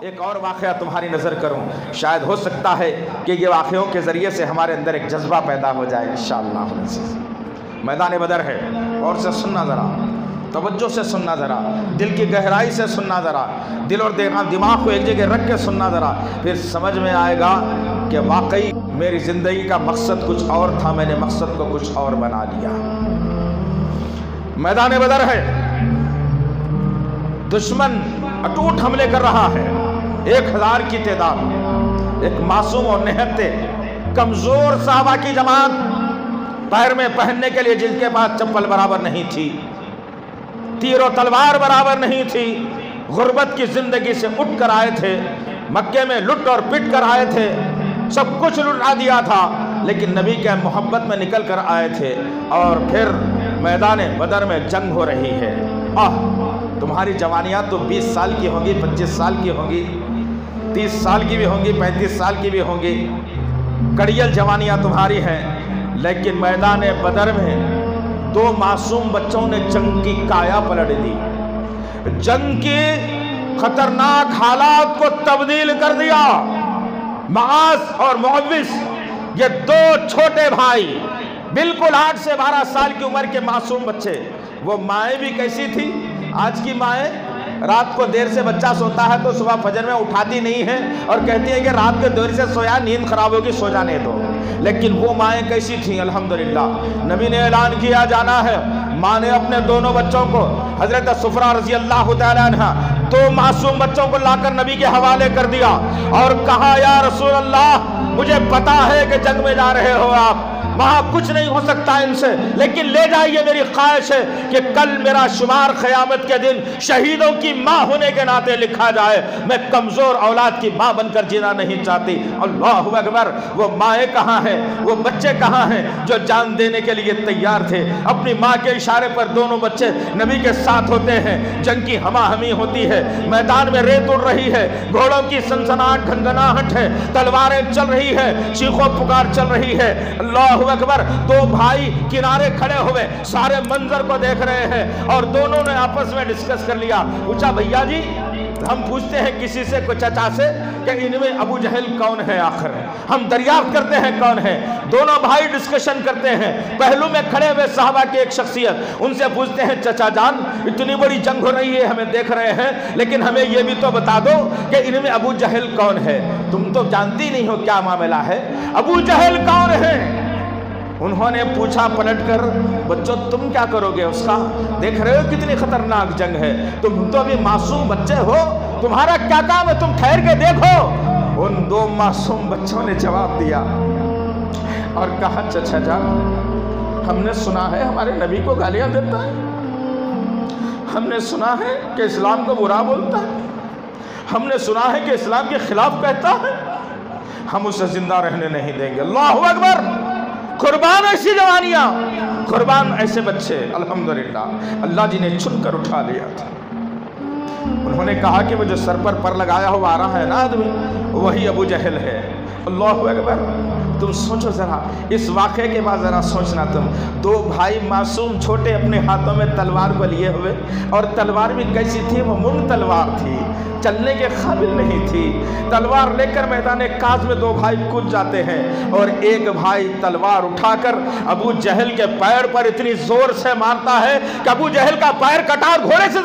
एक और वाक़या तुम्हारी नज़र करूं, शायद हो सकता है कि ये वाक़यों के ज़रिए से हमारे अंदर एक जज्बा पैदा हो जाए इंशाअल्लाह। मैदान बदर है, और से सुनना ज़रा, तवज्जो से सुनना ज़रा, दिल की गहराई से सुनना ज़रा, दिल और दिमाग को एक जगह रख के सुनना ज़रा, फिर समझ में आएगा कि वाकई मेरी ज़िंदगी का मकसद कुछ और था, मैंने मकसद को कुछ और बना लिया। मैदान बदर है, दुश्मन अटूट हमले कर रहा है, 1000 की तादाद, एक मासूम और निहत्ते कमजोर साहबा की जमात, पैर में पहनने के लिए जिनके पास चप्पल बराबर नहीं थी, तीर और तलवार बराबर नहीं थी, गुर्बत की जिंदगी से उठ कर आए थे, मक्के में लुट और पिट कर आए थे, सब कुछ लुटा दिया था, लेकिन नबी के मोहब्बत में निकल कर आए थे। और फिर मैदान बदर में जंग हो रही है। तुम्हारी जवानियाँ तो 20 साल की होंगी, 25 साल की होंगी, 30 साल की भी होंगी, 35 साल की भी होंगी, कड़ियल जवानियाँ तुम्हारी हैं, लेकिन मैदान बदर में 2 मासूम बच्चों ने जंग की काया पलट दी, जंग की खतरनाक हालात को तब्दील कर दिया। मास और मुअव्विस, ये 2 छोटे भाई, बिल्कुल 8 से 12 साल की उम्र के मासूम बच्चे। वो माएँ भी कैसी थी? आज की माएँ रात को देर से बच्चा सोता है तो सुबह फजर में उठाती नहीं है और कहती है कि रात को देर से सोया, नींद खराब होगी, सो जाने दो। लेकिन वो माएँ कैसी थी? अल्हम्दुलिल्लाह, नबी ने ऐलान किया जाना है। माँ ने अपने दोनों बच्चों को, हजरत सुफरा रजी अल्लाह तआला अन्हा, 2 मासूम बच्चों को लाकर नबी के हवाले कर दिया और कहा, या रसूल अल्लाह, मुझे पता है कि जंग में जा रहे हो आप, वहां कुछ नहीं हो सकता इनसे, लेकिन ले जाइए, मेरी ख्वाहिश है कि कल मेरा शुमार क़यामत के दिन शहीदों की माँ होने के नाते लिखा जाए। मैं कमजोर औलाद की माँ बनकर जीना नहीं चाहती। अल्लाहु अकबर। वो माएँ कहाँ हैं? वो बच्चे कहाँ हैं जो जान देने के लिए तैयार थे? अपनी माँ के इशारे पर दोनों बच्चे नबी के साथ होते हैं, जंग की हमाहमी होती है, मैदान में रेत उड़ रही है, घोड़ों की सनसनाहट घनघनाहट है, तलवारें चल रही है, चीखों पुकार चल रही है। अल्लाह अकबर। 2 भाई किनारे खड़े हुए सारे मंजर को देख रहे हैं और दोनों ने आपस में डिस्कस कर लिया। पूछा, भैया जी, हम पूछते हैं किसी से, कोई चचा से, कि इनमें अबू जहल कौन है? आखिर हम दरियाफ्त करते हैं कौन है। दोनों भाई डिस्कशन करते हैं। पहलू में खड़े हुए साहबा की एक शख्सियत, उनसे पूछते हैं, चचा जान, इतनी बड़ी जंग हो रही है, हमें देख रहे हैं, लेकिन हमें यह भी तो बता दो कि इनमें अबू जहल कौन है? तुम तो जानती नहीं हो क्या मामला है, अबू जहल कौन है? उन्होंने पूछा पलटकर, बच्चों तुम क्या करोगे उसका? देख रहे हो कितनी खतरनाक जंग है, तुम तो अभी मासूम बच्चे हो, तुम्हारा क्या काम है, तुम ठहर के देखो। उन 2 मासूम बच्चों ने जवाब दिया और कहा, चचा जान, हमने सुना है हमारे नबी को गालियां देता है, हमने सुना है कि इस्लाम को बुरा बोलता है, हमने सुना है कि इस्लाम के खिलाफ कहता है, हम उसे जिंदा रहने नहीं देंगे। अल्लाहु अकबर। कुर्बान ऐसी जवानियां, कुर्बान ऐसे बच्चे। अल्हम्दुलिल्लाह, अल्लाह जी ने चुनकर उठा लिया था। उन्होंने कहा कि वो जो सर पर लगाया हुआ आ रहा है ना आदमी, वही अबू जहल है। अल्लाहु अकबर। तुम सोचो जरा, इस वाक़े के बाद जरा सोचना तुम, 2 भाई मासूम छोटे अपने हाथों में तलवार को लिए हुए, और तलवार भी कैसी थी? वो मुंग तलवार थी, चलने के काबिल नहीं थी। तलवार लेकर मैदान काज में 2 भाई कूद जाते हैं और एक भाई तलवार उठाकर अबू जहल के पैर पर इतनी जोर से मारता है कि अबू जहल का पैर कटा और घोड़े से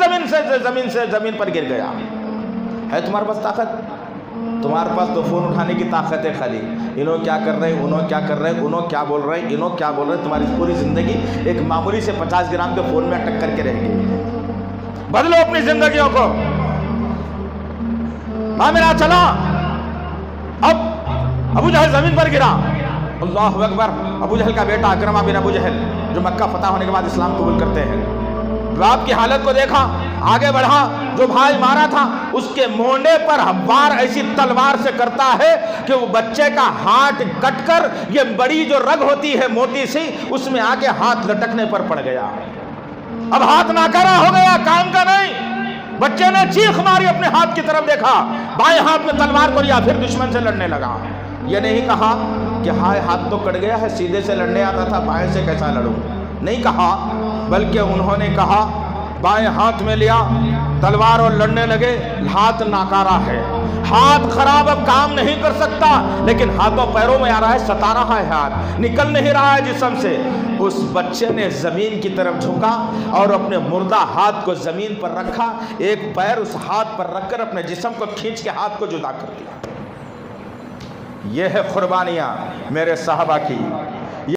जमीन पर गिर गया। है तुम्हारे पास ताकत? तुम्हारे पास तो फ़ोन उठाने की ताकत है खाली। इन्हों क्या कर रहे हैं, उन्हों क्या कर रहे हैं, उन्हों क्या बोल रहे हैं, इन्हों क्या बोल रहे हैं। तुम्हारी पूरी ज़िंदगी एक मामूली से 50 ग्राम के फ़ोन में अटक करके रहेगी। बदलो अपनी ज़िंदगियों को। मामला चला, अब अबू जहल ज़मीन पर गिरा। अल्लाहु अकबर। अबू जहल का बेटा अकरमा बिन अबू जहल, जो मक्का फतह होने के बाद इस्लाम कबूल करते हैं, बाप की हालत को देखा, आगे बढ़ा, जो भाई मारा था उसके मोंडे पर वार ऐसी तलवार से करता है कि वो बच्चे का हाथ कटकर, ये बड़ी जो रग होती है मोटी सी, उसमें आके हाथ लटकने पर पड़ गया। अब हाथ नाकारा हो गया, काम का नहीं। बच्चे ने चीख मारी, अपने हाथ की तरफ देखा, बाएं हाथ में तलवार को लिया, फिर दुश्मन से लड़ने लगा। ये नहीं कहा कि हाय हाथ तो कट गया है, सीधे से लड़ने आता था, बाएं से कैसा लड़ूं, नहीं कहा, बल्कि उन्होंने कहा बाएं हाथ में लिया तलवार और लड़ने लगे। हाथ नाकारा है, हाथ खराब, अब काम नहीं कर सकता, लेकिन हाथों पैरों में आ रहा है, सता रहा है, हाथ निकल नहीं रहा है जिस्म से। उस बच्चे ने जमीन की तरफ झुका और अपने मुर्दा हाथ को जमीन पर रखा, एक पैर उस हाथ पर रखकर अपने जिस्म को खींच के हाथ को जुदा कर दिया। यह है कुर्बानियां मेरे साहबा की।